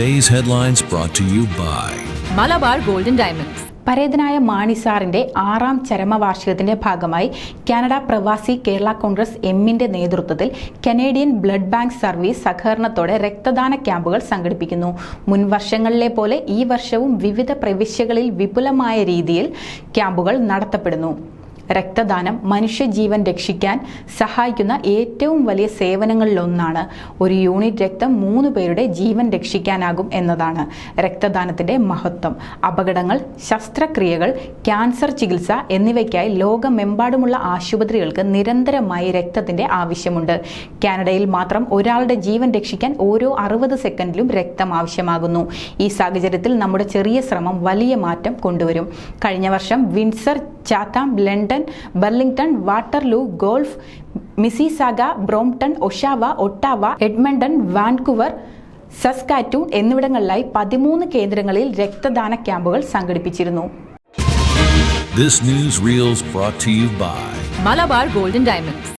Today's headlines brought to you by Malabar Gold and Diamonds. പരേതനായ മാണി സാറിന്റെ 6ാം ചരമവാർഷികത്തിന്റെ ഭാഗമായി Canada പ്രവാസി കേരള കോൺഗ്രസ് എമ്മിന്റെ നേതൃത്വത്തിൽ കനേഡിയൻ ബ്ലഡ് ബാങ്ക് സർവീസ് സഹകരണത്തോടെ രക്തദാന ക്യാമ്പുകൾ സംഘടിപ്പിക്കുന്നു. മുൻ വർഷങ്ങളിലെ പോലെ ഈ വർഷവും വിവിധ പ്രവിശ്യകളിൽ വിപുലമായ രീതിയിൽ ക്യാമ്പുകൾ നടത്തപ്പെടുന്നു. രക്തദാനം മനുഷ്യജീവൻ രക്ഷിക്കാൻ സഹായിക്കുന്ന ഏറ്റവും വലിയ സേവനങ്ങളിലൊന്നാണ്. ഒരു യൂണിറ്റ് രക്തം 3 പേരുടെ ജീവൻ രക്ഷിക്കാനാകും എന്നതാണ് രക്തദാനത്തിന്റെ മഹത്വം. അപകടങ്ങൾ, ശസ്ത്രക്രിയകൾ, ക്യാൻസർ ചികിത്സ എന്നിവയ്ക്കായി ലോകമെമ്പാടുമുള്ള ആശുപത്രികൾക്ക് നിരന്തരമായി രക്തത്തിന്റെ ആവശ്യമുണ്ട്. കാനഡയിൽ മാത്രം ഒരാളുടെ ജീവൻ രക്ഷിക്കാൻ ഓരോ 60 സെക്കൻഡിലും രക്തം ആവശ്യമാകുന്നു. ഈ സാഹചര്യത്തിൽ നമ്മുടെ ചെറിയ ശ്രമം വലിയ മാറ്റം കൊണ്ടുവരും. കഴിഞ്ഞ വർഷം Windsor, Chatham, London, Burlington, Waterloo, Guelph, Mississauga, Brampton, Oshawa, Ottawa, Edmonton, Vancouver, Saskatoon എന്നിവിടങ്ങളിലായി 13 കേന്ദ്രങ്ങളിൽ രക്തദാന ക്യാമ്പുകൾ സംഘടിപ്പിച്ചിരുന്നു. This news reels brought to you by Malabar Gold and Diamonds.